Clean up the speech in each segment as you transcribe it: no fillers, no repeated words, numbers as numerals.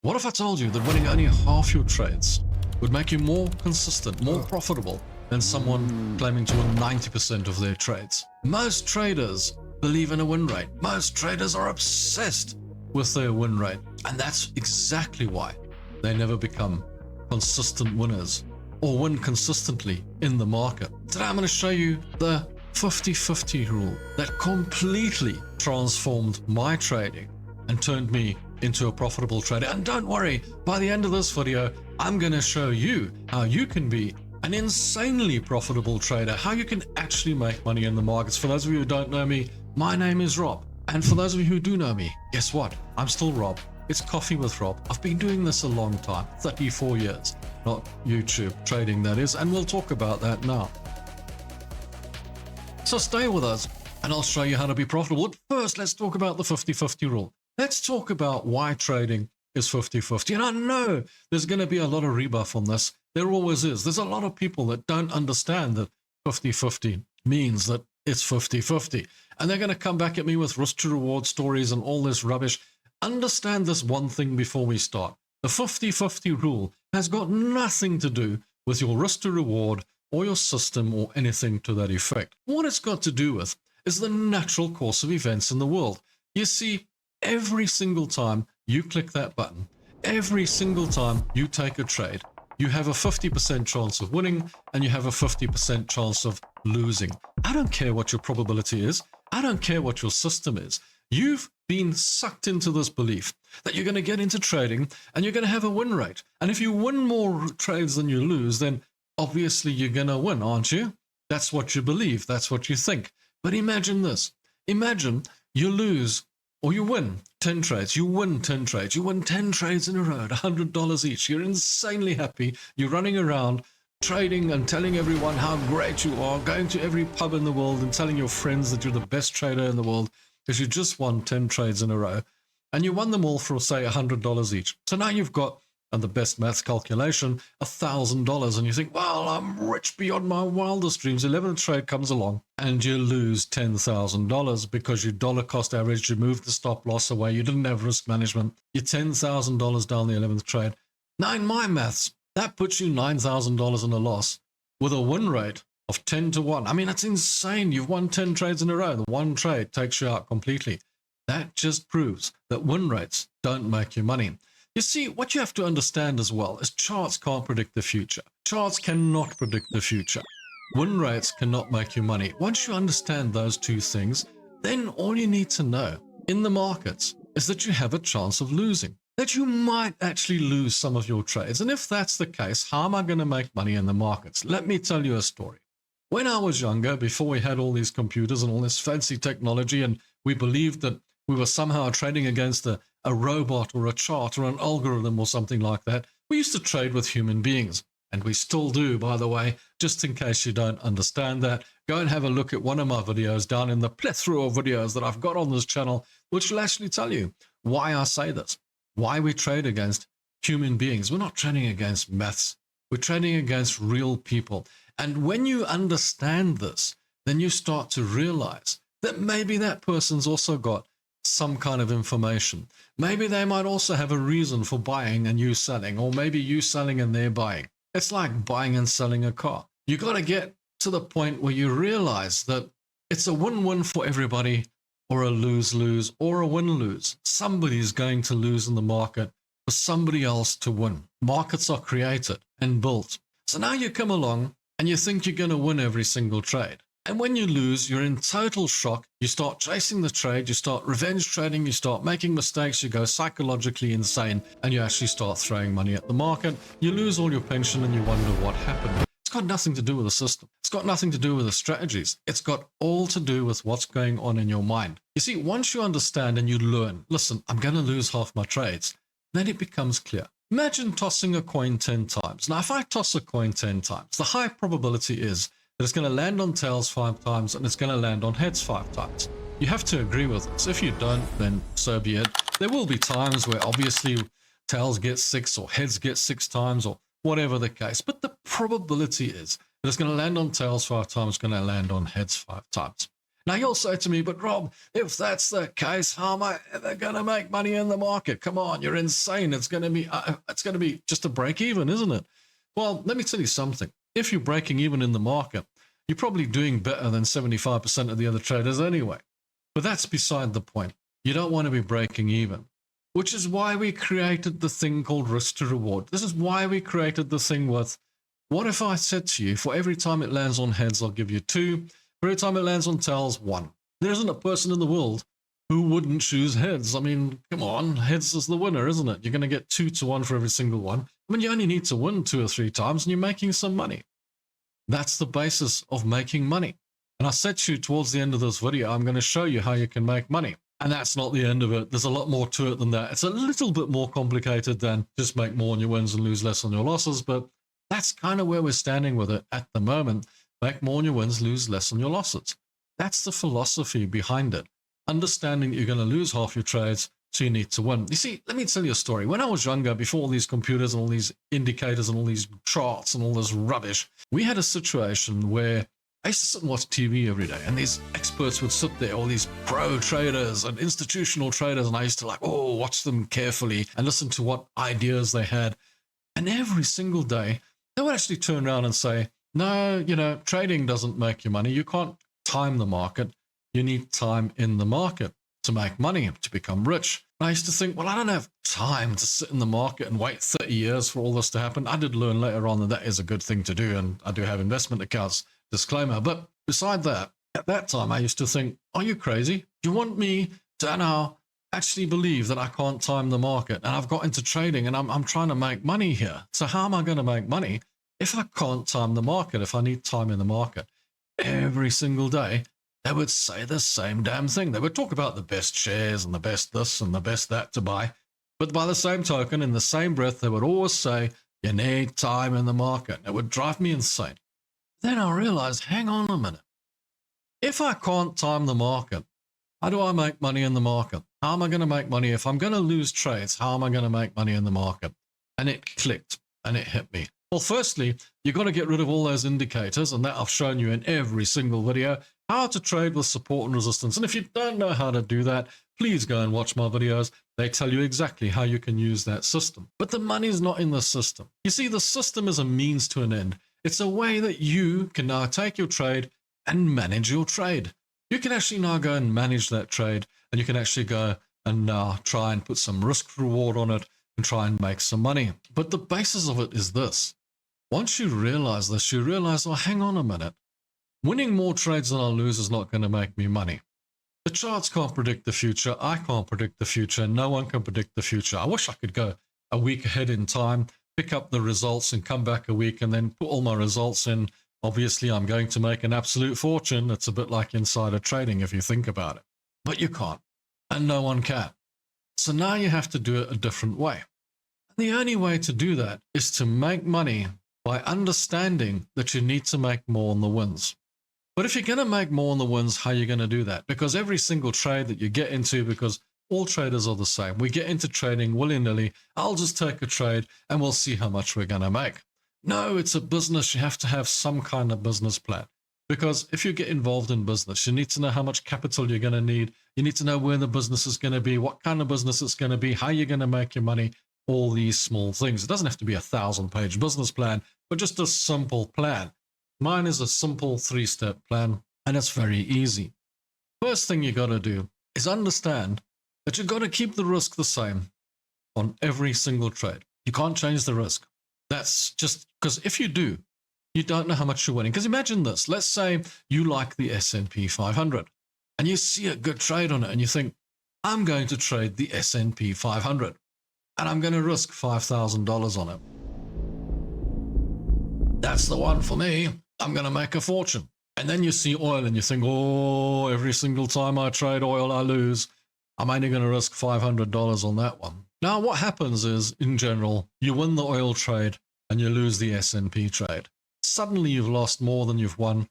What if I told you that winning only half your trades would make you more consistent, more profitable than someone claiming to win 90% of their trades? Most traders believe in a win rate. Most traders are obsessed with their win rate. And that's exactly why they never become consistent winners or win consistently in the market. Today I'm going to show you the 50-50 rule that completely transformed my trading and turned me into a profitable trader. And don't worry, by the end of this video, I'm going to show you how you can be an insanely profitable trader, how you can actually make money in the markets. For those of you who don't know me, my name is Rob. And for those of you who do know me, guess what? I'm still Rob. It's Coffee with Rob. I've been doing this a long time, 34 years, not YouTube trading that is, and we'll talk about that now. So stay with us and I'll show you how to be profitable. But first, let's talk about the 50-50 rule. Let's talk about why trading is 50-50. And I know there's going to be a lot of rebuff on this. There always is. There's a lot of people that don't understand that 50-50 means that it's 50-50. And they're going to come back at me with risk to reward stories and all this rubbish. Understand this one thing before we start. The 50-50 rule has got nothing to do with your risk to reward or your system or anything to that effect. What it's got to do with is the natural course of events in the world. You see, every single time you click that button, every single time you take a trade, you have a 50% chance of winning and you have a 50% chance of losing. I don't care what your probability is. I don't care what your system is. You've been sucked into this belief that you're going to get into trading and you're going to have a win rate. And if you win more trades than you lose, then obviously you're going to win, aren't you? That's what you believe. That's what you think. But imagine this. Imagine you lose or you win 10 trades. You win 10 trades. You win 10 trades in a row at $100 each. You're insanely happy. You're running around trading and telling everyone how great you are, going to every pub in the world and telling your friends that you're the best trader in the world because you just won 10 trades in a row. And you won them all for, say, $100 each. So now you've got, and the best maths calculation, $1,000. And you think, well, I'm rich beyond my wildest dreams. 11th trade comes along and you lose $10,000 because you dollar cost average, you moved the stop loss away, you didn't have risk management. You're $10,000 down the 11th trade. Now in my maths, that puts you $9,000 in a loss with a win rate of 10 to 1. I mean, that's insane. You've won 10 trades in a row. The one trade takes you out completely. That just proves that win rates don't make you money. You see, what you have to understand as well is charts can't predict the future. Charts cannot predict the future. Win rates cannot make you money. Once you understand those two things, then all you need to know in the markets is that you have a chance of losing, that you might actually lose some of your trades. And if that's the case, how am I going to make money in the markets? Let me tell you a story. When I was younger, before we had all these computers and all this fancy technology, and we believed that we were somehow trading against a robot or a chart or an algorithm or something like that, we used to trade with human beings. And we still do, by the way, just in case you don't understand that. Go and have a look at one of my videos down in the plethora of videos that I've got on this channel, which will actually tell you why I say this, why we trade against human beings. We're not trading against maths. We're trading against real people. And when you understand this, then you start to realize that maybe that person's also got some kind of information. Maybe they might also have a reason for buying and you selling, or maybe you selling and they're buying. It's like buying and selling a car. You got to get to the point where you realize that it's a win-win for everybody, or a lose-lose, or a win-lose. Somebody's going to lose in the market for somebody else to win. Markets are created and built. So now you come along and you think you're going to win every single trade. And when you lose, you're in total shock. You start chasing the trade, you start revenge trading, you start making mistakes, you go psychologically insane, and you actually start throwing money at the market. You lose all your pension and you wonder what happened. It's got nothing to do with the system. It's got nothing to do with the strategies. It's got all to do with what's going on in your mind. You see, once you understand and you learn, listen, I'm going to lose half my trades, then it becomes clear. Imagine tossing a coin 10 times. Now, if I toss a coin 10 times, the high probability is that it's going to land on tails 5 times and it's going to land on heads 5 times. You have to agree with this. If you don't, then so be it. There will be times where obviously tails get 6 or heads get 6 times or whatever the case. But the probability is that it's going to land on tails 5 times, it's going to land on heads 5 times. Now you'll say to me, but Rob, if that's the case, how am I ever going to make money in the market? Come on, you're insane. It's going to be just a break even, isn't it? Well, let me tell you something. If you're breaking even in the market, you're probably doing better than 75% of the other traders anyway. But that's beside the point. You don't want to be breaking even, which is why we created the thing called risk to reward. This is why we created the thing with, what if I said to you, for every time it lands on heads, I'll give you 2. For every time it lands on tails, 1. There isn't a person in the world who wouldn't choose heads. I mean, come on, heads is the winner, isn't it? You're going to get 2 to 1 for every single one. I mean, you only need to win 2 or 3 times and you're making some money. That's the basis of making money. And I said to you towards the end of this video, I'm going to show you how you can make money. And that's not the end of it. There's a lot more to it than that. It's a little bit more complicated than just make more on your wins and lose less on your losses. But that's kind of where we're standing with it at the moment. Make more on your wins, lose less on your losses. That's the philosophy behind it. Understanding that you're going to lose half your trades, so you need to win. You see, let me tell you a story. When I was younger, before all these computers and all these indicators and all these charts and all this rubbish, we had a situation where I used to sit and watch TV every day, and these experts would sit there, all these pro traders and institutional traders, and I used to watch them carefully and listen to what ideas they had. And every single day, they would actually turn around and say, no, trading doesn't make you money. You can't time the market. You need time in the market to make money, to become rich. And I used to think, well, I don't have time to sit in the market and wait 30 years for all this to happen. I did learn later on that is a good thing to do, and I do have investment accounts, disclaimer. But beside that, at that time, I used to think, are you crazy? Do you want me to now actually believe that I can't time the market? And I've got into trading and I'm trying to make money here. So how am I going to make money if I can't time the market, if I need time in the market? Every single day, they would say the same damn thing. They would talk about the best shares and the best this and the best that to buy. But by the same token, in the same breath, they would always say, you need time in the market. It would drive me insane. Then I realized, hang on a minute. If I can't time the market, how do I make money in the market? How am I going to make money? If I'm going to lose trades, how am I going to make money in the market? And it clicked and it hit me. Well, firstly, you've got to get rid of all those indicators, and that I've shown you in every single video, how to trade with support and resistance. And if you don't know how to do that, please go and watch my videos. They tell you exactly how you can use that system. But the money's not in the system. You see, the system is a means to an end. It's a way that you can now take your trade and manage your trade. You can actually now go and manage that trade, and you can actually go and now try and put some risk reward on it and try and make some money. But the basis of it is this. Once you realize this, you realize, oh, hang on a minute. Winning more trades than I lose is not going to make me money. The charts can't predict the future. I can't predict the future. No one can predict the future. I wish I could go a week ahead in time, pick up the results and come back a week and then put all my results in. Obviously, I'm going to make an absolute fortune. It's a bit like insider trading if you think about it. But you can't, and no one can. So now you have to do it a different way. And the only way to do that is to make money by understanding that you need to make more on the wins. But if you're going to make more on the wins, how are you going to do that? Because every single trade that you get into, because all traders are the same, we get into trading willy-nilly. I'll just take a trade and we'll see how much we're going to make. No, it's a business. You have to have some kind of business plan. Because if you get involved in business, you need to know how much capital you're going to need. You need to know where the business is going to be, what kind of business it's going to be, how you're going to make your money, all these small things. It doesn't have to be a 1,000-page business plan, but just a simple plan. Mine is a simple 3-step plan, and it's very easy. First thing you got to do is understand that you've got to keep the risk the same on every single trade. You can't change the risk. That's just because if you do, you don't know how much you're winning. Because imagine this. Let's say you like the S&P 500 and you see a good trade on it and you think, I'm going to trade the S&P 500 and I'm going to risk $5,000 on it. That's the one for me. I'm going to make a fortune. And then you see oil and you think, oh, every single time I trade oil, I lose. I'm only going to risk $500 on that one. Now, what happens is, in general, you win the oil trade and you lose the S&P trade. Suddenly you've lost more than you've won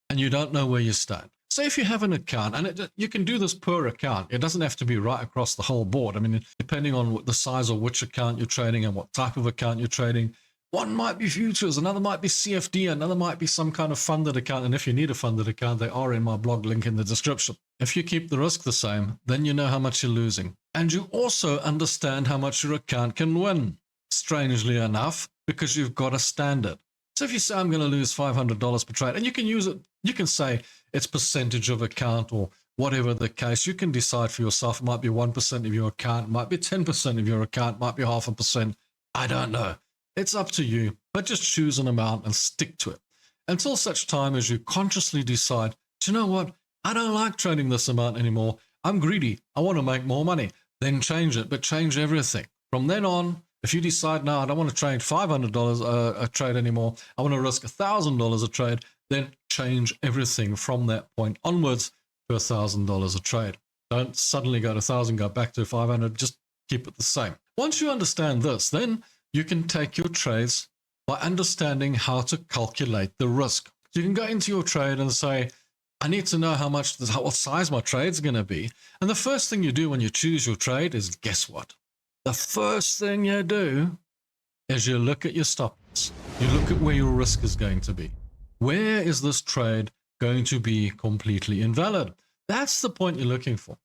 and you don't know where you stand. So if you have an account, and you can do this per account, it doesn't have to be right across the whole board. I mean, depending on the size of which account you're trading and what type of account you're trading, One might be futures, another might be CFD, another might be some kind of funded account. And if you need a funded account, they are in my blog link in the description. If you keep the risk the same, then you know how much you're losing. And you also understand how much your account can win, strangely enough, because you've got a standard. So if you say, I'm going to lose $500 per trade, and you can use it, you can say it's percentage of account or whatever the case, you can decide for yourself. It might be 1% of your account, it might be 10% of your account, it might be 0.5%. I don't know. It's up to you, but just choose an amount and stick to it until such time as you consciously decide, do you know what? I don't like trading this amount anymore. I'm greedy. I want to make more money. Then change it, but change everything. From then on, if you decide, no, I don't want to trade $500 a trade anymore, I want to risk $1,000 a trade, then change everything from that point onwards to $1,000 a trade. Don't suddenly go to 1,000, go back to 500, just keep it the same. Once you understand this, then you can take your trades by understanding how to calculate the risk. You can go into your trade and say, I need to know what size my trade's going to be. And the first thing you do when you choose your trade is, guess what? The first thing you do is you look at your stop loss. You look at where your risk is going to be. Where is this trade going to be completely invalid? That's the point you're looking for.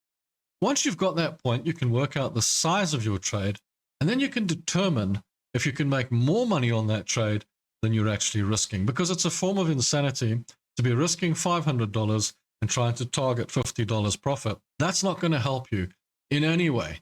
Once you've got that point, you can work out the size of your trade, and then you can determine if you can make more money on that trade than you're actually risking, because it's a form of insanity to be risking $500 and trying to target $50 profit. That's not going to help you in any way,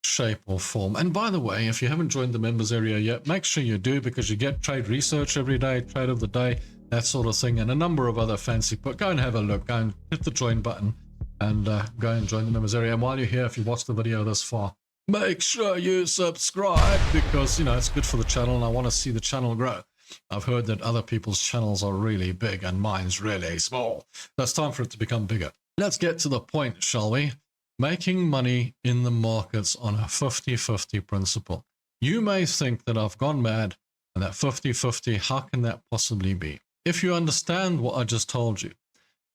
shape, or form. And by the way, if you haven't joined the members area yet, make sure you do, because you get trade research every day, trade of the day, that sort of thing, and a number of other fancy, but go and have a look, go and hit the join button and go and join the members area. And while you're here, if you watched the video this far, make sure you subscribe, because, you know, it's good for the channel and I want to see the channel grow. I've heard that other people's channels are really big and mine's really small. That's time for it to become bigger. Let's get to the point, shall we? Making money in the markets on a 50-50 principle. You may think that I've gone mad and that 50-50, how can that possibly be? If you understand what I just told you,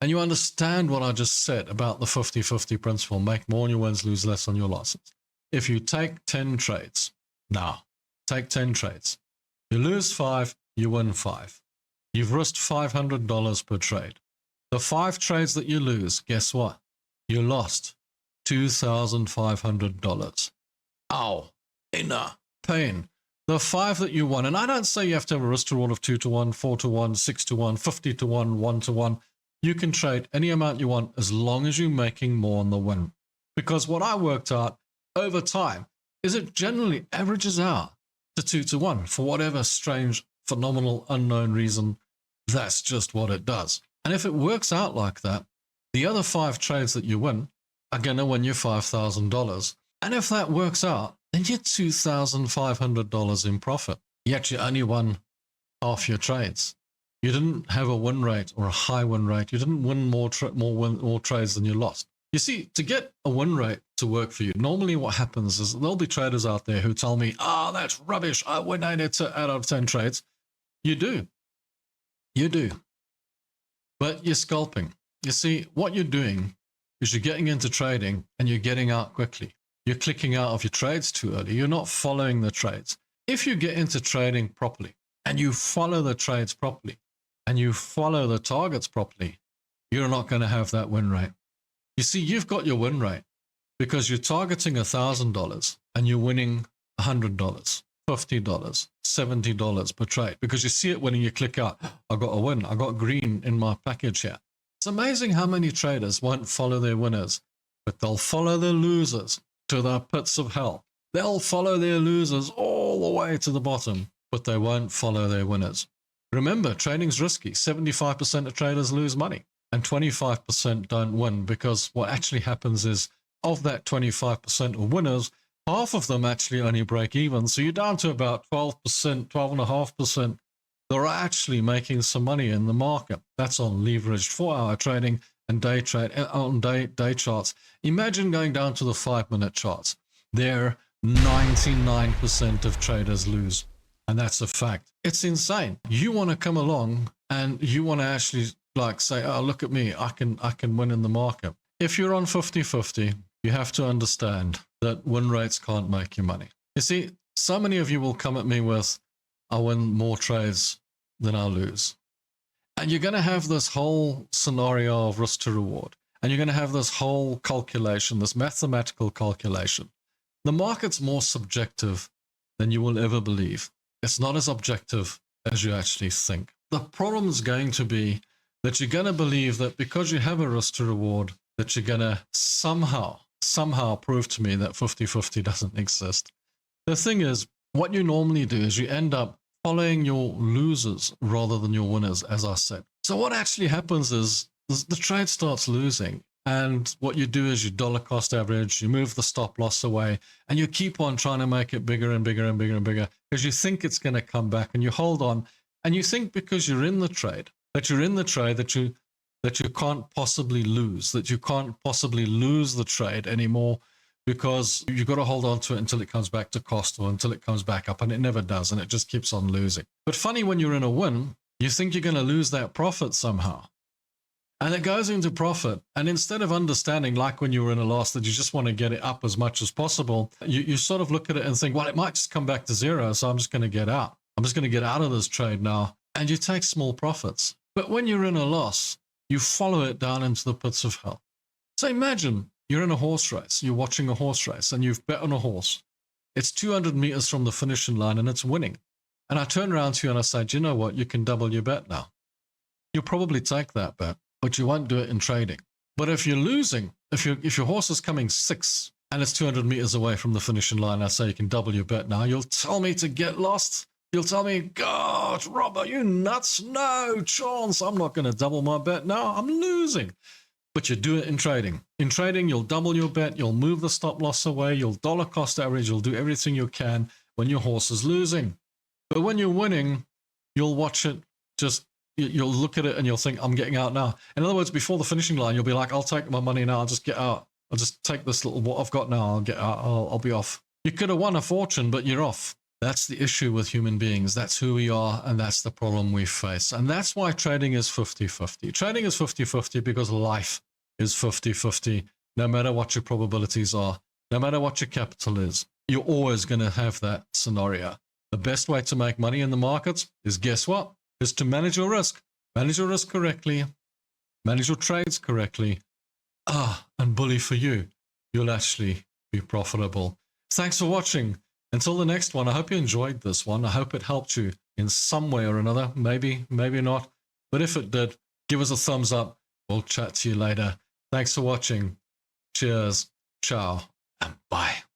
and you understand what I just said about the 50-50 principle, make more on your wins, lose less on your losses. If you take 10 trades, now, take 10 trades. You lose 5, you win 5. You've risked $500 per trade. The 5 trades that you lose, guess what? You lost $2,500. Ow, inner pain. The 5 that you won, and I don't say you have to have a risk reward of 2 to 1, 4 to 1, 6 to 1, 50 to 1, 1 to 1. You can trade any amount you want as long as you're making more on the win. Because what I worked out over time is it generally averages out to 2 to 1 for whatever strange, phenomenal, unknown reason. That's just what it does. And if it works out like that, the other 5 trades that you win are going to win you $5,000. And if that works out, then you're $2,500 in profit. Yet you only won half your trades. You didn't have a win rate or a high win rate. You didn't win more trades than you lost. You see, to get a win rate to work for you, normally what happens is there'll be traders out there who tell me, that's rubbish. I win 8 out of 10 trades. You do. You do. But you're scalping. You see, what you're doing is you're getting into trading and you're getting out quickly. You're clicking out of your trades too early. You're not following the trades. If you get into trading properly and you follow the trades properly and you follow the targets properly, you're not going to have that win rate. You see, you've got your win rate because you're targeting $1,000 and you're winning $100, $50, $70 per trade because you see it when you click out, I got a win, I got green in my package here. It's amazing how many traders won't follow their winners, but they'll follow their losers to the pits of hell. They'll follow their losers all the way to the bottom, but they won't follow their winners. Remember, trading's risky. 75% of traders lose money and 25% don't win, because what actually happens is of that 25% of winners, half of them actually only break even. So you're down to about 12%, 12.5%. They're actually making some money in the market. That's on leveraged 4-hour trading and day trade on day charts. Imagine going down to the 5-minute charts. There, 99% of traders lose. And that's a fact. It's insane. You want to come along and you want to actually like say, oh, look at me, I can win in the market. If you're on 50-50, you have to understand that win rates can't make you money. You see, so many of you will come at me with, I win more trades than I lose. And you're going to have this whole scenario of risk to reward. And you're going to have this whole calculation, this mathematical calculation. The market's more subjective than you will ever believe. It's not as objective as you actually think. The problem is going to be that you're going to believe that because you have a risk to reward, that you're going to somehow prove to me that 50-50 doesn't exist. The thing is, what you normally do is you end up following your losers rather than your winners, as I said. So what actually happens is the trade starts losing. And what you do is you dollar cost average, you move the stop loss away, and you keep on trying to make it bigger and bigger and bigger and bigger because you think it's going to come back, and you hold on. And you think because you're in the trade, that you can't possibly lose, that you can't possibly lose the trade anymore because you've got to hold on to it until it comes back to cost or until it comes back up, and it never does, and it just keeps on losing. But funny, when you're in a win, you think you're going to lose that profit somehow. And it goes into profit. And instead of understanding, like when you were in a loss, that you just want to get it up as much as possible, you sort of look at it and think, well, it might just come back to zero, so I'm just going to get out. I'm just going to get out of this trade now. And you take small profits. But when you're in a loss, you follow it down into the pits of hell. So imagine you're in a horse race. You're watching a horse race, and you've bet on a horse. It's 200 meters from the finishing line, and it's winning. And I turn around to you and I say, do you know what? You can double your bet now. You'll probably take that bet, but you won't do it in trading. But if you're losing, if your horse is coming 6 and it's 200 meters away from the finishing line, I say you can double your bet now. You'll tell me to get lost. You'll tell me, God, Rob, are you nuts? No chance. I'm not going to double my bet now. I'm losing. But you do it in trading. In trading, you'll double your bet. You'll move the stop loss away. You'll dollar cost average. You'll do everything you can when your horse is losing. But when you're winning, you'll watch it you'll look at it and you'll think, I'm getting out now. In other words, before the finishing line, you'll be like, I'll take my money now. I'll just get out. I'll just take this little, what I've got now. I'll get out. I'll be off. You could have won a fortune, but you're off. That's the issue with human beings. That's who we are, and that's the problem we face. And that's why trading is 50-50. Trading is 50-50 because life is 50-50. No matter what your probabilities are, no matter what your capital is, you're always going to have that scenario. The best way to make money in the markets is, guess what? Is to manage your risk. Manage your risk correctly. Manage your trades correctly. And bully for you. You'll actually be profitable. Thanks for watching. Until the next one, I hope you enjoyed this one. I hope it helped you in some way or another. Maybe, maybe not. But if it did, give us a thumbs up. We'll chat to you later. Thanks for watching. Cheers. Ciao. And bye.